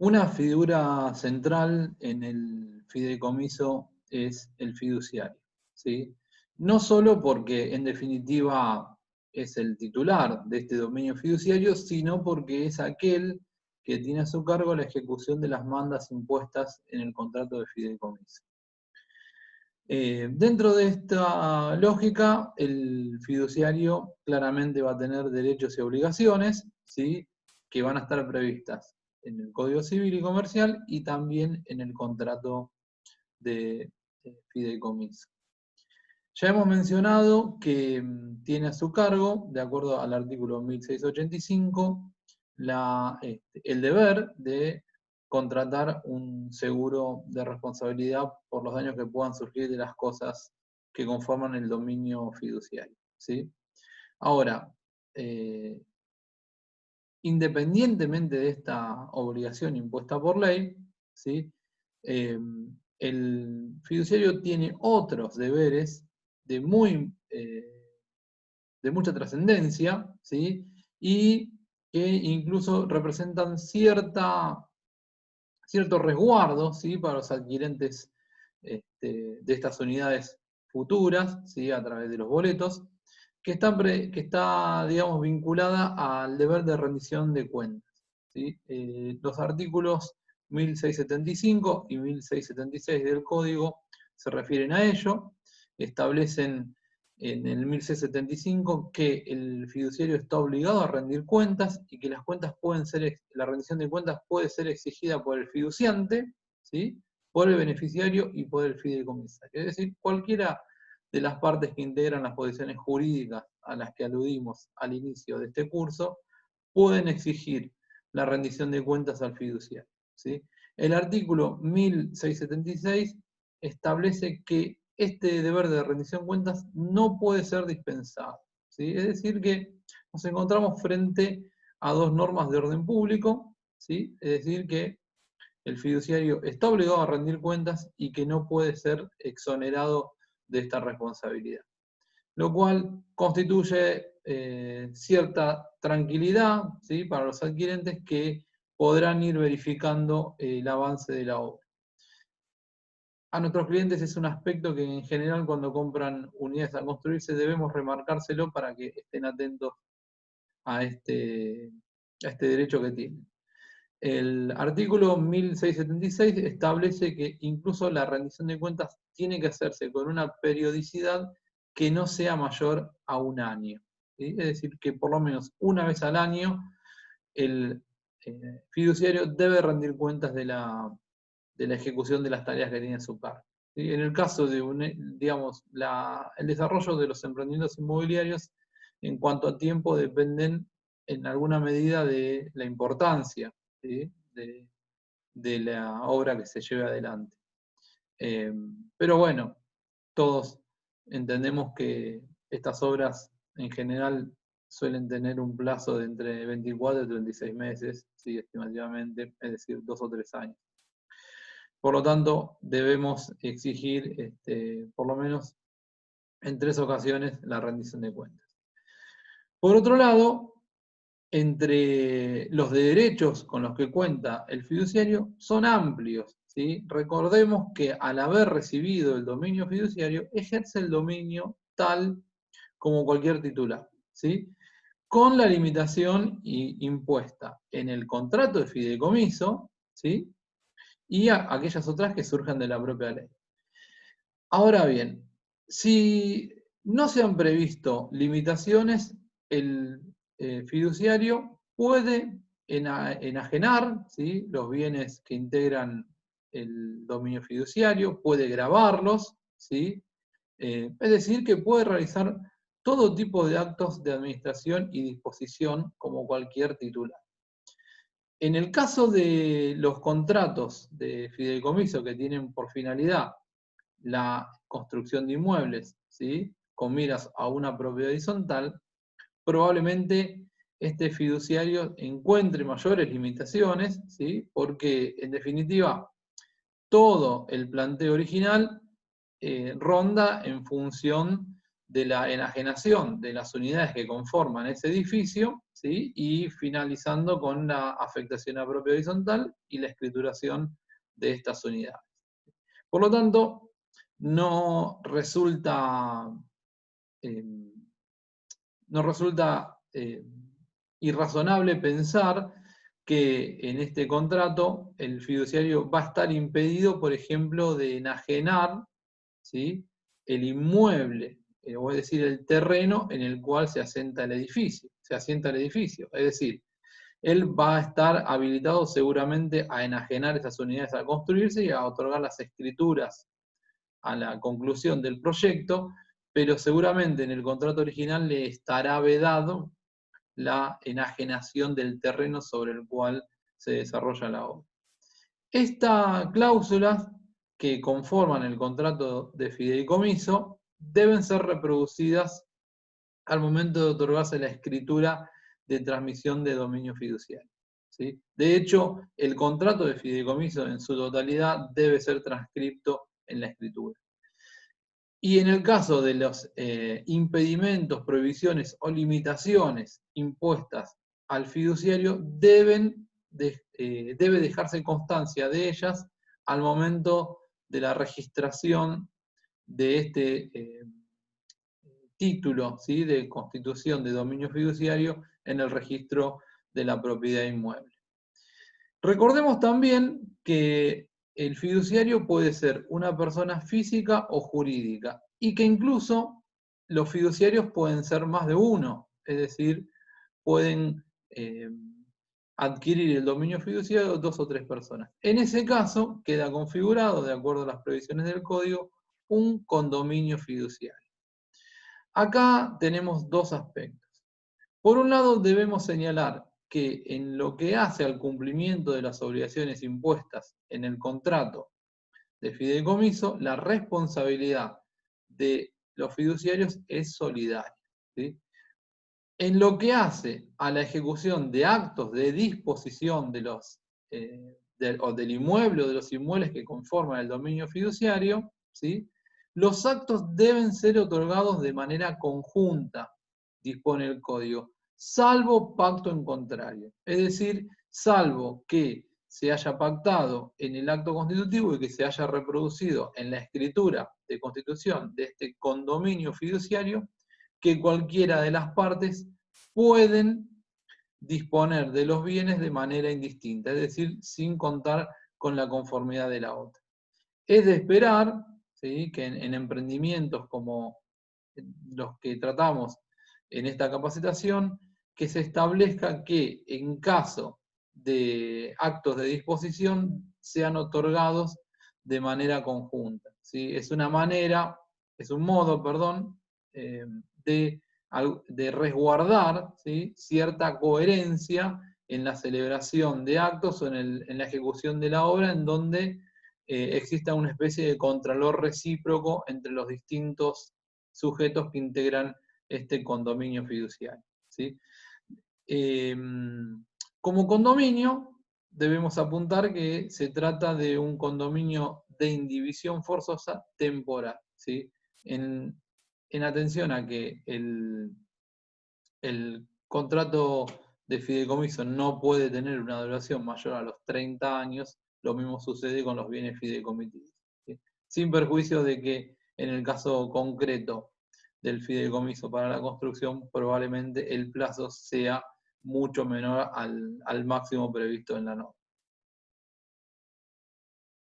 Una figura central en el fideicomiso es el fiduciario, ¿sí? No solo porque en definitiva es el titular de este dominio fiduciario, sino porque es aquel que tiene a su cargo la ejecución de las mandas impuestas en el contrato de fideicomiso. Dentro de esta lógica, el fiduciario claramente va a tener derechos y obligaciones, ¿sí?, que van a estar previstas en el Código Civil y Comercial y también en el contrato de fideicomiso. Ya hemos mencionado que tiene a su cargo, de acuerdo al artículo 1685, el deber de contratar un seguro de responsabilidad por los daños que puedan surgir de las cosas que conforman el dominio fiduciario, ¿sí? Ahora, independientemente de esta obligación impuesta por ley, ¿sí?, el fiduciario tiene otros deberes de, de mucha trascendencia, ¿sí?, y que incluso representan cierto resguardo, ¿sí?, para los adquirentes de estas unidades futuras, ¿sí?, a través de los boletos, que está, digamos, vinculada al deber de rendición de cuentas, ¿sí? Los artículos 1675 y 1676 del Código se refieren a ello, establecen en el 1675 que el fiduciario está obligado a rendir cuentas y que las cuentas la rendición de cuentas puede ser exigida por el fiduciante, ¿sí?, por el beneficiario y por el fideicomisario. Es decir, cualquiera de las partes que integran las posiciones jurídicas a las que aludimos al inicio de este curso pueden exigir la rendición de cuentas al fiduciario, ¿sí? El artículo 1676 establece que este deber de rendición de cuentas no puede ser dispensado, ¿sí? Es decir, que nos encontramos frente a dos normas de orden público, ¿sí? Es decir, que el fiduciario está obligado a rendir cuentas y que no puede ser exonerado de esta responsabilidad, lo cual constituye cierta tranquilidad, ¿sí?, para los adquirentes que podrán ir verificando el avance de la obra. A nuestros clientes es un aspecto que en general cuando compran unidades a construirse debemos remarcárselo para que estén atentos a este derecho que tienen. El artículo 1676 establece que incluso la rendición de cuentas tiene que hacerse con una periodicidad que no sea mayor a un año, ¿sí? Es decir, que por lo menos una vez al año el fiduciario debe rendir cuentas de la ejecución de las tareas que tiene a su cargo, ¿sí? En el caso de digamos, el desarrollo de los emprendimientos inmobiliarios en cuanto a tiempo dependen en alguna medida de la importancia, ¿sí?, de la obra que se lleve adelante. Pero bueno, todos entendemos que estas obras en general suelen tener un plazo de entre 24 y 36 meses, ¿sí?, estimativamente, es decir, 2 o 3 años. Por lo tanto, debemos exigir, por lo menos en 3 ocasiones, la rendición de cuentas. Por otro lado, entre los derechos con los que cuenta el fiduciario son amplios, ¿sí? Recordemos que al haber recibido el dominio fiduciario, ejerce el dominio tal como cualquier titular, ¿sí?, con la limitación impuesta en el contrato de fideicomiso, ¿sí?, y aquellas otras que surjan de la propia ley. Ahora bien, si no se han previsto limitaciones, el fiduciario puede enajenar, ¿sí?, los bienes que integran el dominio fiduciario, puede gravarlos, ¿sí?, es decir, que puede realizar todo tipo de actos de administración y disposición como cualquier titular. En el caso de los contratos de fideicomiso que tienen por finalidad la construcción de inmuebles, ¿sí?, con miras a una propiedad horizontal, probablemente este fiduciario encuentre mayores limitaciones, ¿sí?, porque en definitiva todo el planteo original ronda en función de la enajenación de las unidades que conforman ese edificio, ¿sí? Y finalizando con la afectación a propiedad horizontal y la escrituración de estas unidades. Por lo tanto, no resulta, eh, no resulta irrazonable pensar que en este contrato el fiduciario va a estar impedido, por ejemplo, de enajenar, ¿sí?, el inmueble, o es decir, el terreno en el cual se asienta el edificio. Es decir, él va a estar habilitado seguramente a enajenar esas unidades al construirse y a otorgar las escrituras a la conclusión del proyecto, pero seguramente en el contrato original le estará vedado la enajenación del terreno sobre el cual se desarrolla la obra. Estas cláusulas que conforman el contrato de fideicomiso deben ser reproducidas al momento de otorgarse la escritura de transmisión de dominio fiduciario, ¿sí? De hecho, el contrato de fideicomiso en su totalidad debe ser transcripto en la escritura. Y en el caso de los impedimentos, prohibiciones o limitaciones impuestas al fiduciario, debe dejarse constancia de ellas al momento de la registración de este título, ¿sí?, de constitución de dominio fiduciario en el registro de la propiedad inmueble. Recordemos también que el fiduciario puede ser una persona física o jurídica y que incluso los fiduciarios pueden ser más de uno, es decir, pueden adquirir el dominio fiduciario 2 o 3 personas. En ese caso queda configurado, de acuerdo a las previsiones del código, un condominio fiduciario. Acá tenemos dos aspectos. Por un lado, debemos señalar que en lo que hace al cumplimiento de las obligaciones impuestas en el contrato de fideicomiso, la responsabilidad de los fiduciarios es solidaria, ¿sí? En lo que hace a la ejecución de actos de disposición de o del inmueble o de los inmuebles que conforman el dominio fiduciario, ¿sí?, los actos deben ser otorgados de manera conjunta, dispone el código, salvo pacto en contrario. Es decir, salvo que se haya pactado en el acto constitutivo y que se haya reproducido en la escritura de constitución de este condominio fiduciario, que cualquiera de las partes pueden disponer de los bienes de manera indistinta, es decir, sin contar con la conformidad de la otra. Es de esperar, ¿sí?, que en emprendimientos como los que tratamos en esta capacitación, que se establezca que en caso de actos de disposición sean otorgados de manera conjunta, ¿sí? Es un modo, perdón, de resguardar, ¿sí?, cierta coherencia en la celebración de actos o en la ejecución de la obra, en donde exista una especie de contralor recíproco entre los distintos sujetos que integran este condominio fiduciario, ¿sí? Como condominio, debemos apuntar que se trata de un condominio de indivisión forzosa temporal, ¿sí? En atención a que el contrato de fideicomiso no puede tener una duración mayor a los 30 años, lo mismo sucede con los bienes fideicomitivos, ¿sí? Sin perjuicio de que en el caso concreto del fideicomiso para la construcción, probablemente el plazo sea mucho menor al máximo previsto en la norma.